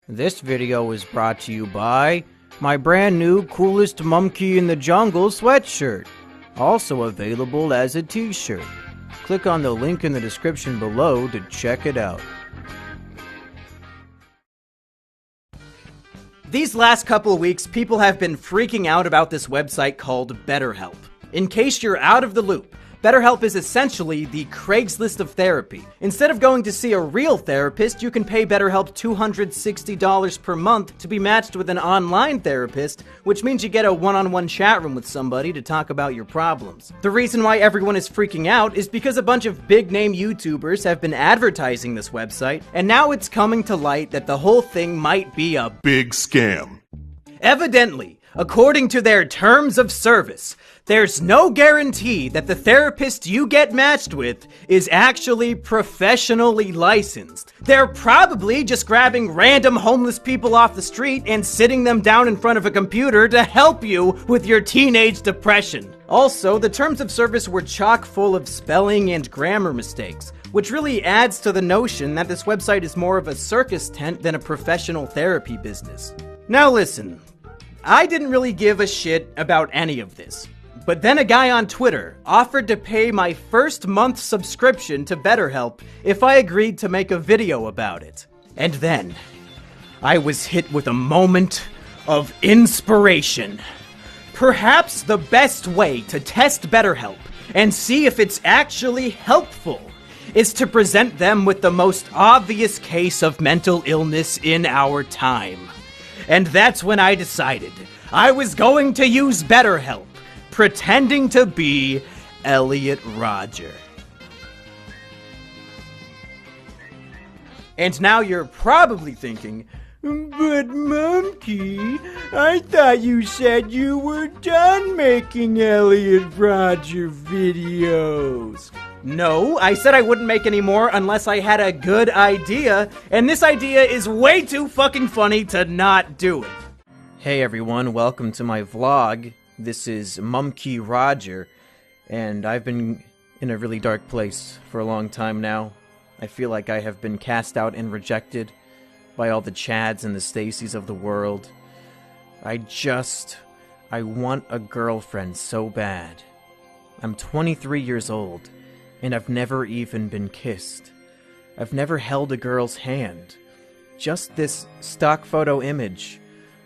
This video is brought to you by my brand new coolest Mumkey in the Jungle sweatshirt, also available as a t-shirt. Click on the link in the description below to check it out. These last couple of weeks, people have been freaking out about this website called BetterHelp. In case you're out of the loop, BetterHelp is essentially the Craigslist of therapy. Instead of going to see a real therapist, you can pay BetterHelp $260 per month to be matched with an online therapist, which means you get a one-on-one chat room with somebody to talk about your problems. The reason why everyone is freaking out is because a bunch of big-name YouTubers have been advertising this website, and now it's coming to light that the whole thing might be a big scam. Evidently, according to their terms of service, there's no guarantee that the therapist you get matched with is actually professionally licensed. They're probably just grabbing random homeless people off the street and sitting them down in front of a computer to help you with your teenage depression. Also, the terms of service were chock full of spelling and grammar mistakes, which really adds to the notion that this website is more of a circus tent than a professional therapy business. Now listen, I didn't really give a shit about any of this. But then a guy on Twitter offered to pay my first month subscription to BetterHelp if I agreed to make a video about it. And then, I was hit with a moment of inspiration. Perhaps the best way to test BetterHelp and see if it's actually helpful is to present them with the most obvious case of mental illness in our time. And that's when I decided I was going to use BetterHelp, pretending to be Elliot Rodger. And now you're probably thinking, but Mumkey, I thought you said you were done making Elliot Rodger videos. No, I said I wouldn't make any more unless I had a good idea, and this idea is way too fucking funny to not do it. Hey everyone, welcome to my vlog. This is Mumkey Rodger, and I've been in a really dark place for a long time now. I feel like I have been cast out and rejected by all the Chads and the Stacys of the world. I want a girlfriend so bad. I'm 23 years old, and I've never even been kissed. I've never held a girl's hand. Just this stock photo image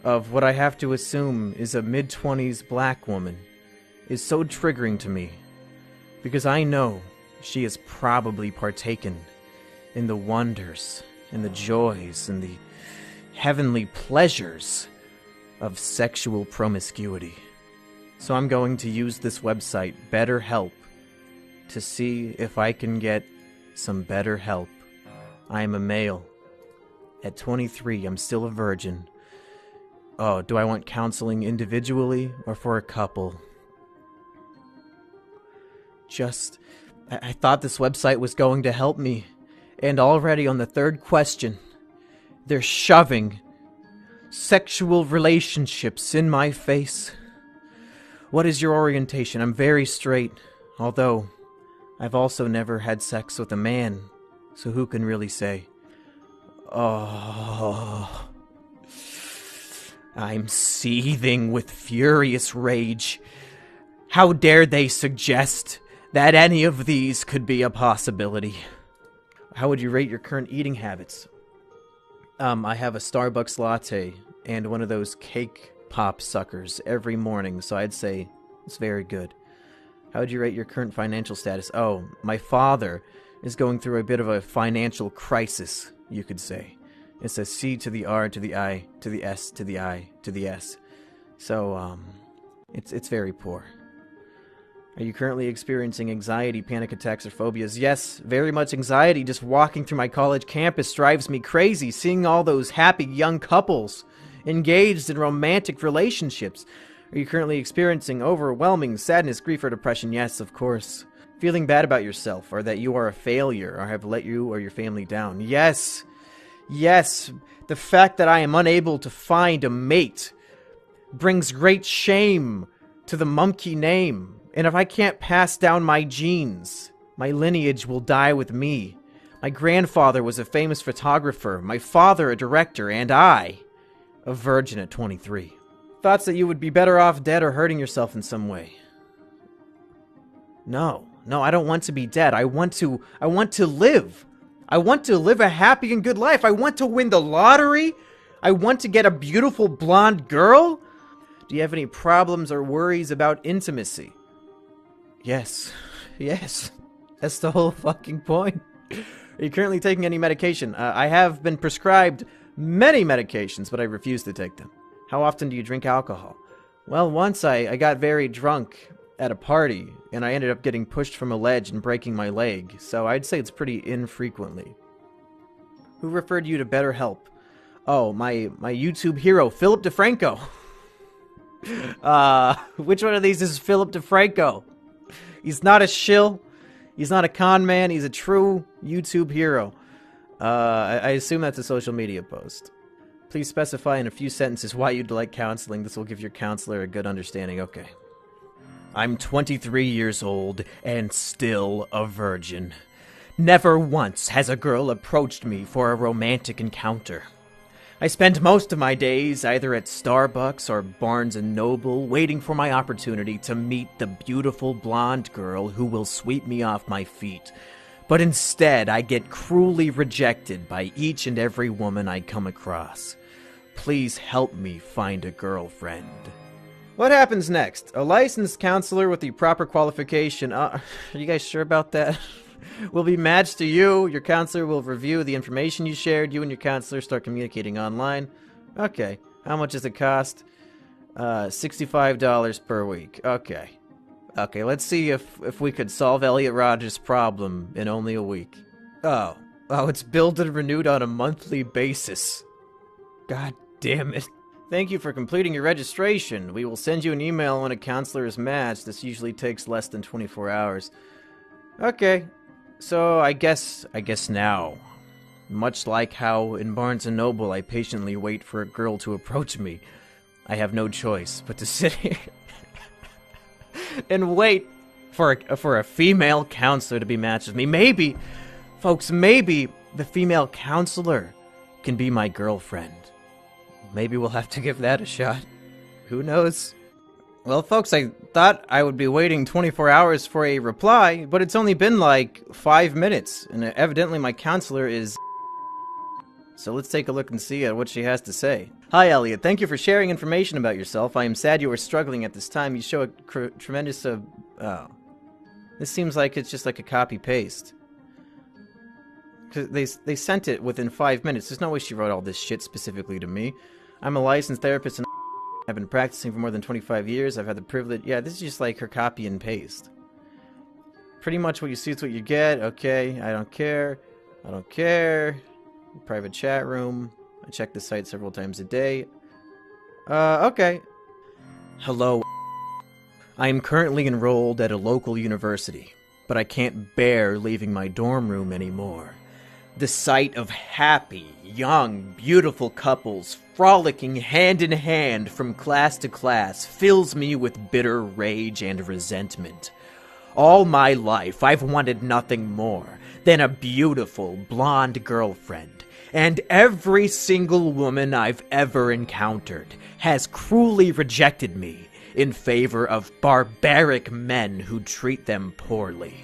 of what I have to assume is a mid-20s black woman is so triggering to me, because I know she has probably partaken in the wonders and the joys and the heavenly pleasures of sexual promiscuity. So I'm going to use this website, BetterHelp, to see if I can get some better help. I am a male. At 23, I'm still a virgin. Oh, do I want counseling individually or for a couple? I thought this website was going to help me. And already on the third question, they're shoving sexual relationships in my face. What is your orientation? I'm very straight, although I've also never had sex with a man, so who can really say? Oh, I'm seething with furious rage. How dare they suggest that any of these could be a possibility? How would you rate your current eating habits? I have a Starbucks latte and one of those cake pop suckers every morning, so I'd say it's very good. How would you rate your current financial status? Oh, my father is going through a bit of a financial crisis, you could say. It's a C to the R to the I to the S to the I to the S. So, it's very poor. Are you currently experiencing anxiety, panic attacks, or phobias? Yes, very much anxiety. Just walking through my college campus drives me crazy, seeing all those happy young couples engaged in romantic relationships. Are you currently experiencing overwhelming sadness, grief, or depression? Yes, of course. Feeling bad about yourself, or that you are a failure, or have let you or your family down? Yes. Yes, the fact that I am unable to find a mate brings great shame to the Mumkey name. And if I can't pass down my genes, my lineage will die with me. My grandfather was a famous photographer, my father a director, and I, a virgin at 23. Thoughts that you would be better off dead or hurting yourself in some way. No, I don't want to be dead. I want to live. I want to live a happy and good life. I want to win the lottery. I want to get a beautiful blonde girl. Do you have any problems or worries about intimacy? Yes. That's the whole fucking point. Are you currently taking any medication? I have been prescribed many medications, but I refuse to take them. How often do you drink alcohol? Well, once I got very drunk at a party, and I ended up getting pushed from a ledge and breaking my leg, so I'd say it's pretty infrequently. Who referred you to BetterHelp? Oh, my YouTube hero, Philip DeFranco. Which one of these is Philip DeFranco? He's not a shill. He's not a con man. He's a true YouTube hero. I assume that's a social media post. Please specify in a few sentences why you'd like counseling. This will give your counselor a good understanding. Okay. I'm 23 years old and still a virgin. Never once has a girl approached me for a romantic encounter. I spend most of my days either at Starbucks or Barnes & Noble waiting for my opportunity to meet the beautiful blonde girl who will sweep me off my feet. But instead, I get cruelly rejected by each and every woman I come across. Please help me find a girlfriend. What happens next? A licensed counselor with the proper qualification. Are you guys sure about that? Will be matched to you. Your counselor will review the information you shared. You and your counselor start communicating online. Okay. How much does it cost? $65 per week. Okay. Okay, let's see if we could solve Elliot Rogers' problem in only a week. Oh, it's billed and renewed on a monthly basis. God damn it. Thank you for completing your registration. We will send you an email when a counselor is matched. This usually takes less than 24 hours. Okay. So I guess now, much like how in Barnes & Noble I patiently wait for a girl to approach me, I have no choice but to sit here and wait for a female counselor to be matched with me. Maybe, folks, maybe the female counselor can be my girlfriend. Maybe we'll have to give that a shot. Who knows? Well, folks, I thought I would be waiting 24 hours for a reply, but it's only been like 5 minutes, and evidently my counselor is... So let's take a look and see what she has to say. Hi, Elliot. Thank you for sharing information about yourself. I am sad you are struggling at this time. You show a tremendous... Oh. This seems like it's just like a copy-paste. They sent it within 5 minutes. There's no way she wrote all this shit specifically to me. I'm a licensed therapist and I've been practicing for more than 25 years. I've had the privilege... Yeah, this is just like her copy and paste. Pretty much what you see is what you get. Okay, I don't care. I don't care. Private chat room. I check the site several times a day. Okay. Hello. I am currently enrolled at a local university, but I can't bear leaving my dorm room anymore. The sight of happy, young, beautiful couples frolicking hand in hand from class to class fills me with bitter rage and resentment. All my life, I've wanted nothing more than a beautiful, blonde girlfriend, and every single woman I've ever encountered has cruelly rejected me in favor of barbaric men who treat them poorly.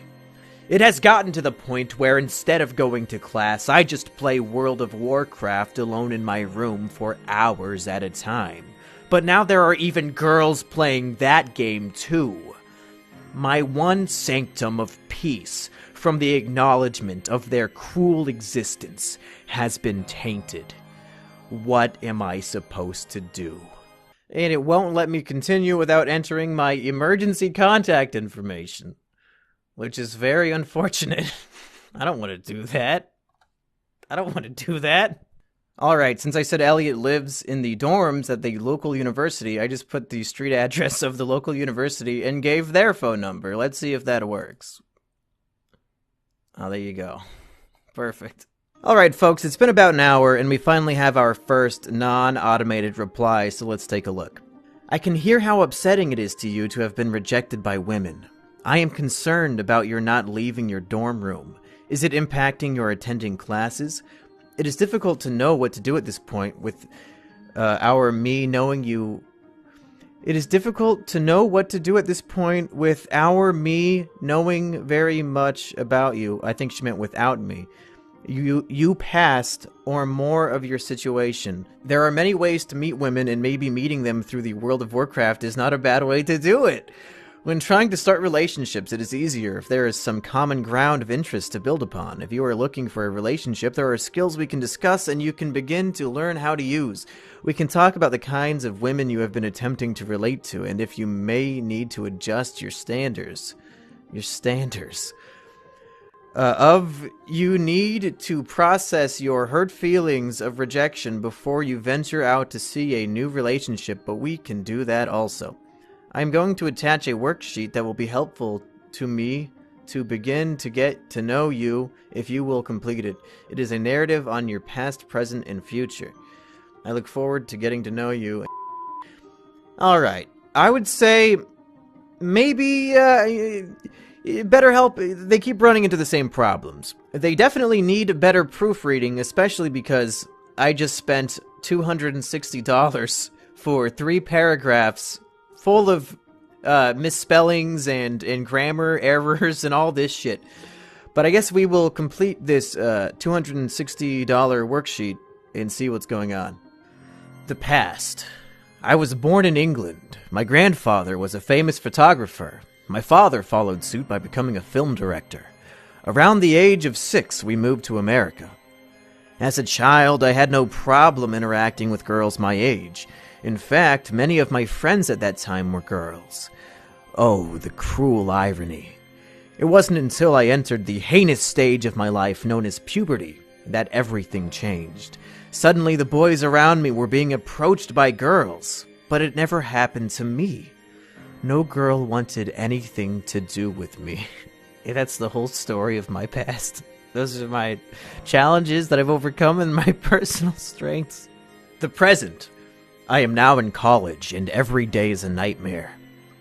It has gotten to the point where instead of going to class, I just play World of Warcraft alone in my room for hours at a time. But now there are even girls playing that game too. My one sanctum of peace from the acknowledgement of their cruel existence has been tainted. What am I supposed to do? And it won't let me continue without entering my emergency contact information. Which is very unfortunate. I don't want to do that. Alright, since I said Elliot lives in the dorms at the local university, I just put the street address of the local university and gave their phone number. Let's see if that works. Oh, there you go. Perfect. Alright, folks, it's been about an hour, and we finally have our first non-automated reply, so let's take a look. I can hear how upsetting it is to you to have been rejected by women. I am concerned about your not leaving your dorm room. Is it impacting your attending classes? It is difficult to know what to do at this point with our me knowing you. It is difficult to know what to do at this point with our me knowing very much about you. I think she meant without me. You past or more of your situation. There are many ways to meet women, and maybe meeting them through the World of Warcraft is not a bad way to do it. When trying to start relationships, it is easier if there is some common ground of interest to build upon. If you are looking for a relationship, there are skills we can discuss and you can begin to learn how to use. We can talk about the kinds of women you have been attempting to relate to, and if you may need to adjust your standards. You need to process your hurt feelings of rejection before you venture out to see a new relationship, but we can do that also. I'm going to attach a worksheet that will be helpful to me to begin to get to know you if you will complete it. It is a narrative on your past, present, and future. I look forward to getting to know you. Alright, I would say maybe BetterHelp, they keep running into the same problems. They definitely need better proofreading, especially because I just spent $260 for 3 paragraphs full of misspellings and grammar errors and all this shit. But I guess we will complete this $260 worksheet and see what's going on. The past. I was born in England. My grandfather was a famous photographer. My father followed suit by becoming a film director. Around the age of 6, we moved to America. As a child, I had no problem interacting with girls my age. In fact, many of my friends at that time were girls. Oh, the cruel irony. It wasn't until I entered the heinous stage of my life known as puberty that everything changed. Suddenly, the boys around me were being approached by girls, but it never happened to me. No girl wanted anything to do with me. That's the whole story of my past. Those are my challenges that I've overcome and my personal strengths. The present. I am now in college, and every day is a nightmare.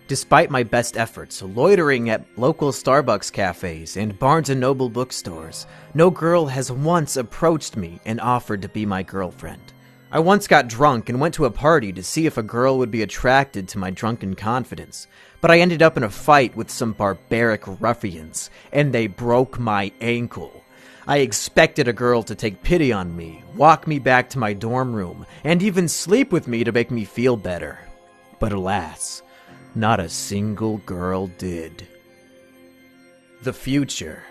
Despite my best efforts, loitering at local Starbucks cafes and Barnes & Noble bookstores, no girl has once approached me and offered to be my girlfriend. I once got drunk and went to a party to see if a girl would be attracted to my drunken confidence, but I ended up in a fight with some barbaric ruffians, and they broke my ankle. I expected a girl to take pity on me, walk me back to my dorm room, and even sleep with me to make me feel better. But alas, not a single girl did. The future.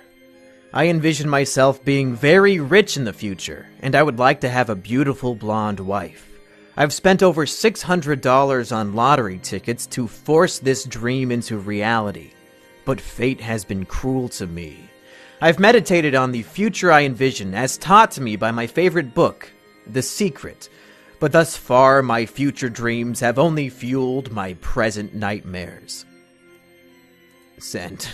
I envision myself being very rich in the future, and I would like to have a beautiful blonde wife. I've spent over $600 on lottery tickets to force this dream into reality, but fate has been cruel to me. I've meditated on the future I envision as taught to me by my favorite book, The Secret, but thus far my future dreams have only fueled my present nightmares. Send.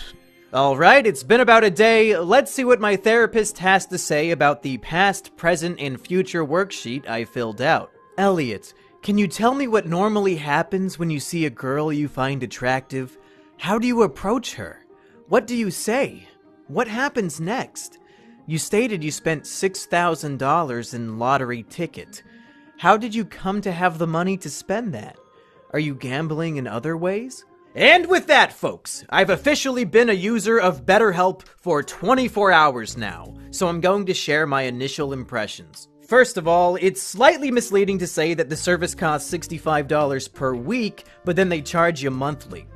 Alright, it's been about a day. Let's see what my therapist has to say about the past, present, and future worksheet I filled out. Elliot, can you tell me what normally happens when you see a girl you find attractive? How do you approach her? What do you say? What happens next? You stated you spent $6,000 in lottery ticket. How did you come to have the money to spend that? Are you gambling in other ways? And with that, folks, I've officially been a user of BetterHelp for 24 hours now, so I'm going to share my initial impressions. First of all, it's slightly misleading to say that the service costs $65 per week, but then they charge you monthly.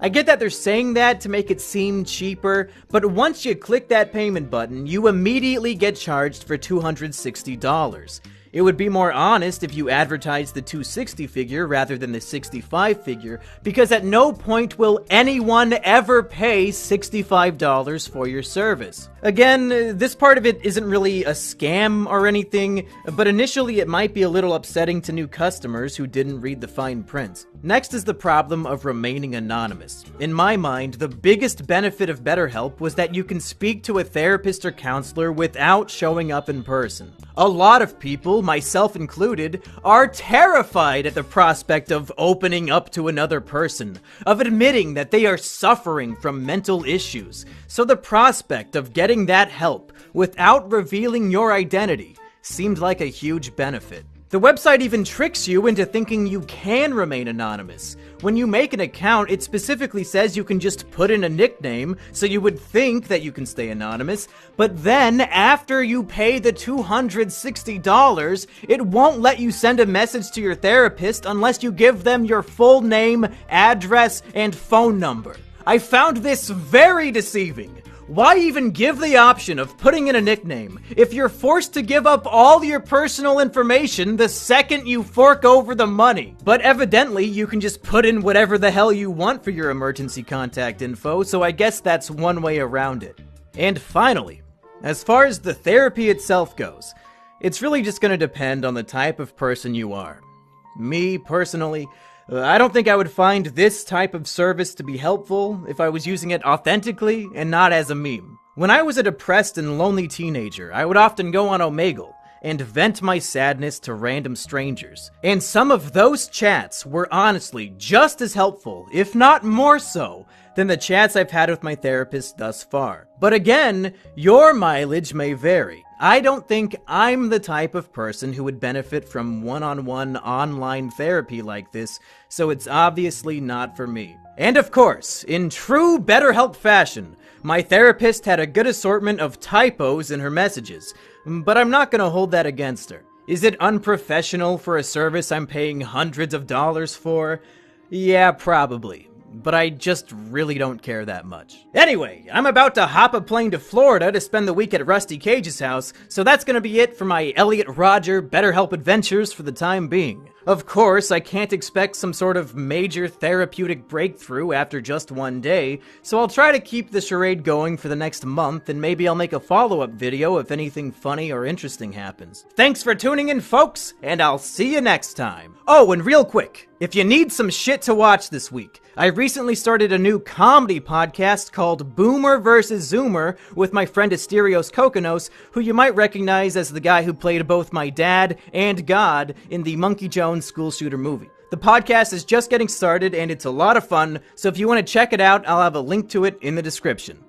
I get that they're saying that to make it seem cheaper, but once you click that payment button, you immediately get charged for $260. It would be more honest if you advertised the $260 figure rather than the $65 figure, because at no point will anyone ever pay $65 for your service. Again, this part of it isn't really a scam or anything, but initially it might be a little upsetting to new customers who didn't read the fine print. Next is the problem of remaining anonymous. In my mind, the biggest benefit of BetterHelp was that you can speak to a therapist or counselor without showing up in person. A lot of people people, myself included, are terrified at the prospect of opening up to another person, of admitting that they are suffering from mental issues. So the prospect of getting that help without revealing your identity seemed like a huge benefit. The website even tricks you into thinking you can remain anonymous. When you make an account, it specifically says you can just put in a nickname, so you would think that you can stay anonymous, but then, after you pay the $260, it won't let you send a message to your therapist unless you give them your full name, address, and phone number. I found this very deceiving. Why even give the option of putting in a nickname if you're forced to give up all your personal information the second you fork over the money? But evidently, you can just put in whatever the hell you want for your emergency contact info, so I guess that's one way around it. And finally, as far as the therapy itself goes, it's really just going to depend on the type of person you are. Me, personally, I don't think I would find this type of service to be helpful if I was using it authentically and not as a meme. When I was a depressed and lonely teenager, I would often go on Omegle and vent my sadness to random strangers. And some of those chats were honestly just as helpful, if not more so, than the chats I've had with my therapist thus far. But again, your mileage may vary. I don't think I'm the type of person who would benefit from one-on-one online therapy like this, so it's obviously not for me. And of course, in true BetterHelp fashion, my therapist had a good assortment of typos in her messages, but I'm not gonna hold that against her. Is it unprofessional for a service I'm paying hundreds of dollars for? Yeah, probably. But I just really don't care that much. Anyway, I'm about to hop a plane to Florida to spend the week at Rusty Cage's house, so that's gonna be it for my Elliot Rodger BetterHelp adventures for the time being. Of course, I can't expect some sort of major therapeutic breakthrough after just one day, so I'll try to keep the charade going for the next month, and maybe I'll make a follow-up video if anything funny or interesting happens. Thanks for tuning in, folks, and I'll see you next time. Oh, and real quick, if you need some shit to watch this week, I recently started a new comedy podcast called Boomer vs. Zoomer with my friend Asterios Kokonos, who you might recognize as the guy who played both my dad and God in the Monkey Jones school shooter movie. The podcast is just getting started and it's a lot of fun, so if you want to check it out, I'll have a link to it in the description.